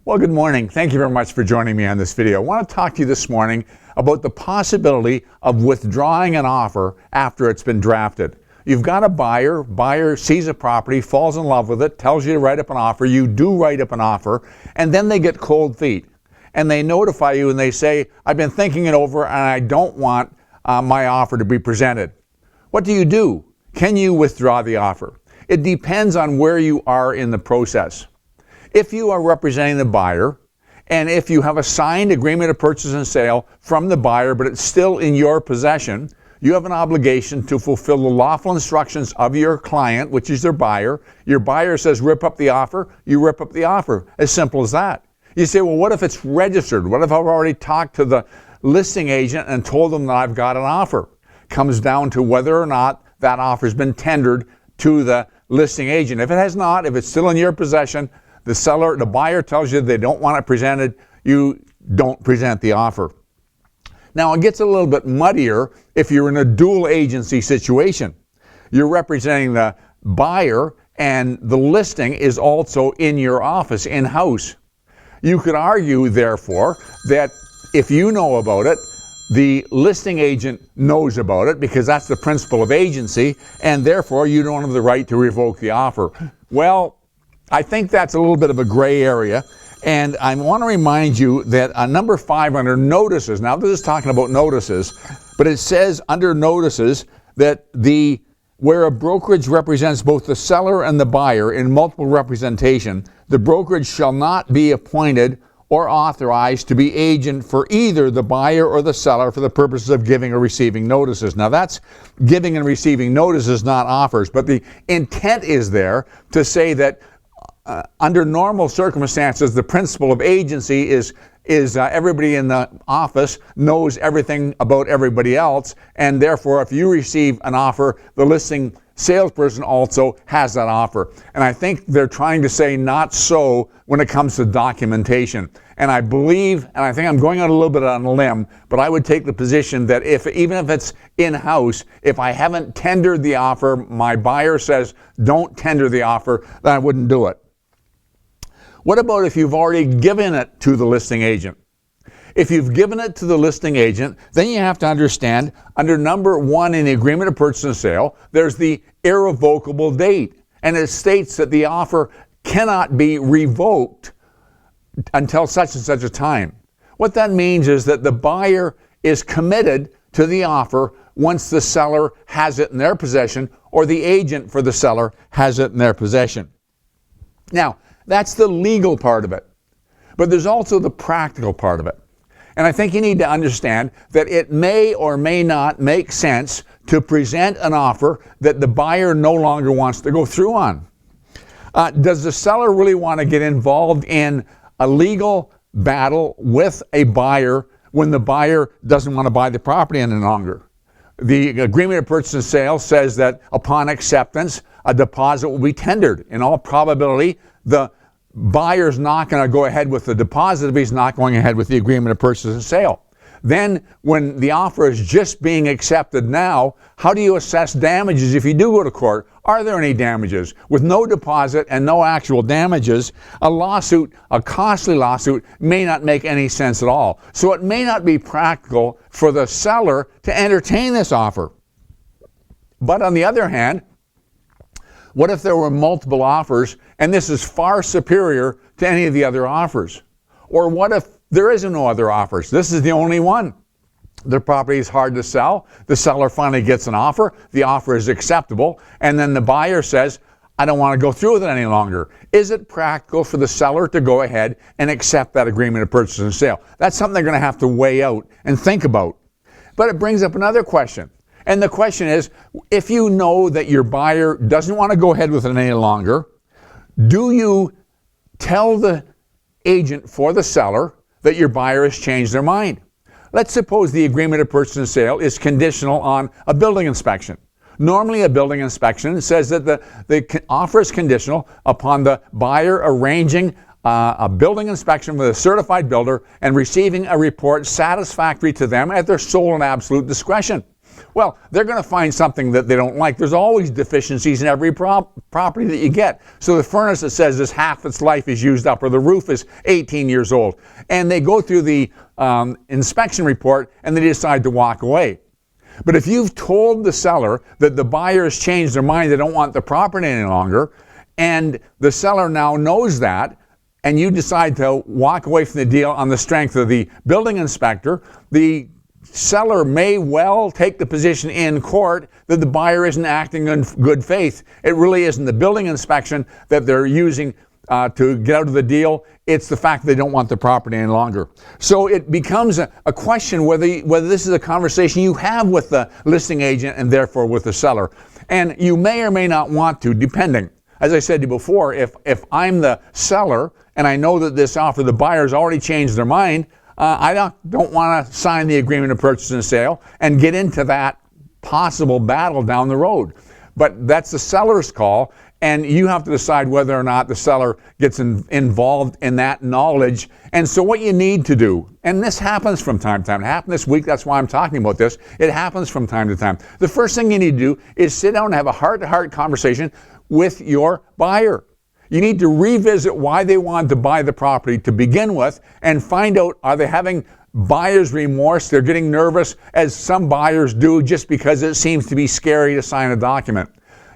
Well, good morning. Thank you very much for joining me on this video. I want to talk to you this morning about the possibility of withdrawing an offer after it's been drafted. You've got a buyer sees a property, falls in love with it, tells you to write up an offer, you do write up an offer, and then they get cold feet. And they notify you and they say, I've been thinking it over and I don't want my offer to be presented. What do? Can you withdraw the offer? It depends on where you are in the process. If you are representing the buyer, and if you have a signed agreement of purchase and sale from the buyer, but it's still in your possession, you have an obligation to fulfill the lawful instructions of your client, which is their buyer. Your buyer says, rip up the offer, you rip up the offer. As simple as that. You say, well, what if it's registered? What if I've already talked to the listing agent and told them that I've got an offer? Comes down to whether or not that offer has been tendered to the listing agent. If it has not, if it's still in your possession, the buyer tells you they don't want it presented, you don't present the offer. Now, it gets a little bit muddier if you're in a dual agency situation. You're representing the buyer and the listing is also in your office, in-house. You could argue, therefore, that if you know about it, the listing agent knows about it because that's the principle of agency, and therefore you don't have the right to revoke the offer. Well, I think that's a little bit of a gray area, and I want to remind you that number 5 under notices, now this is talking about notices, but it says under notices that where a brokerage represents both the seller and the buyer in multiple representation, the brokerage shall not be appointed or authorized to be agent for either the buyer or the seller for the purposes of giving or receiving notices. Now that's giving and receiving notices, not offers, but the intent is there to say that under normal circumstances, the principle of agency is everybody in the office knows everything about everybody else, and therefore if you receive an offer, the listing salesperson also has that offer. And I think they're trying to say not so when it comes to documentation. And I believe, and I think I'm going out a little bit on a limb, but I would take the position that even if it's in-house, if I haven't tendered the offer, my buyer says don't tender the offer, then I wouldn't do it. What about if you've already given it to the listing agent? If you've given it to the listing agent, then you have to understand under number 1 in the agreement of purchase and sale, there's the irrevocable date. And it states that the offer cannot be revoked until such and such a time. What that means is that the buyer is committed to the offer once the seller has it in their possession or the agent for the seller has it in their possession. Now, that's the legal part of it. But there's also the practical part of it. And I think you need to understand that it may or may not make sense to present an offer that the buyer no longer wants to go through on. Does the seller really want to get involved in a legal battle with a buyer when the buyer doesn't want to buy the property any longer? The agreement of purchase and sale says that upon acceptance, a deposit will be tendered. In all probability, the buyer's not going to go ahead with the deposit if he's not going ahead with the agreement of purchase and sale. Then when the offer is just being accepted now, how do you assess damages if you do go to court? Are there any damages? With no deposit and no actual damages, a costly lawsuit, may not make any sense at all. So it may not be practical for the seller to entertain this offer. But on the other hand, what if there were multiple offers and this is far superior to any of the other offers? Or what if there isn't no other offers? This is the only one. The property is hard to sell. The seller finally gets an offer. The offer is acceptable. And then the buyer says, I don't want to go through with it any longer. Is it practical for the seller to go ahead and accept that agreement of purchase and sale? That's something they're going to have to weigh out and think about. But it brings up another question. And the question is, if you know that your buyer doesn't want to go ahead with it any longer, do you tell the agent for the seller that your buyer has changed their mind? Let's suppose the agreement of purchase and sale is conditional on a building inspection. Normally a building inspection says that the offer is conditional upon the buyer arranging a building inspection with a certified builder and receiving a report satisfactory to them at their sole and absolute discretion. Well, they're going to find something that they don't like. There's always deficiencies in every property that you get. So the furnace that says this half its life is used up, or the roof is 18 years old, and they go through the inspection report and they decide to walk away. But if you've told the seller that the buyer has changed their mind, they don't want the property any longer, and the seller now knows that, and you decide to walk away from the deal on the strength of the building inspector, the seller may well take the position in court that the buyer isn't acting in good faith. It really isn't the building inspection that they're using to get out of the deal. It's the fact they don't want the property any longer. So it becomes a question whether this is a conversation you have with the listing agent and therefore with the seller. And you may or may not want to, depending. As I said to you before, if I'm the seller and I know that this offer, the buyer's already changed their mind, I don't want to sign the agreement of purchase and sale and get into that possible battle down the road. But that's the seller's call, and you have to decide whether or not the seller gets involved in that knowledge. And so what you need to do, and this happens from time to time, it happened this week, that's why I'm talking about this, it happens from time to time. The first thing you need to do is sit down and have a heart-to-heart conversation with your buyer. You need to revisit why they wanted to buy the property to begin with and find out, are they having buyer's remorse? They're getting nervous, as some buyers do, just because it seems to be scary to sign a document.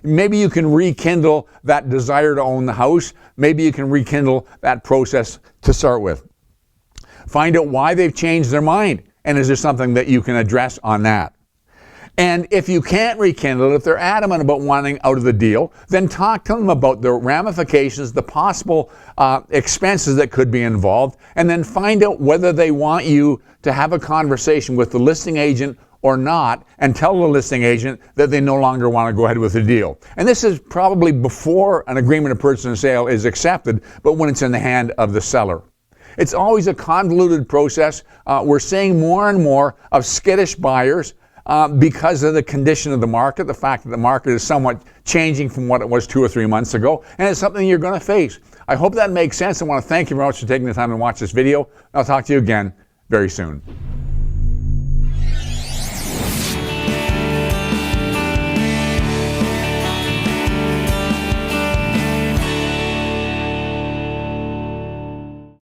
Maybe you can rekindle that desire to own the house. Maybe you can rekindle that process to start with. Find out why they've changed their mind, and is there something that you can address on that? And if you can't rekindle it, if they're adamant about wanting out of the deal, then talk to them about the ramifications, the possible expenses that could be involved, and then find out whether they want you to have a conversation with the listing agent or not, and tell the listing agent that they no longer want to go ahead with the deal. And this is probably before an agreement of purchase and sale is accepted, but when it's in the hand of the seller. It's always a convoluted process. We're seeing more and more of skittish buyers because of the condition of the market, the fact that the market is somewhat changing from what it was 2 or 3 months ago, and it's something you're going to face. I hope that makes sense. I want to thank you very much for taking the time to watch this video. I'll talk to you again very soon.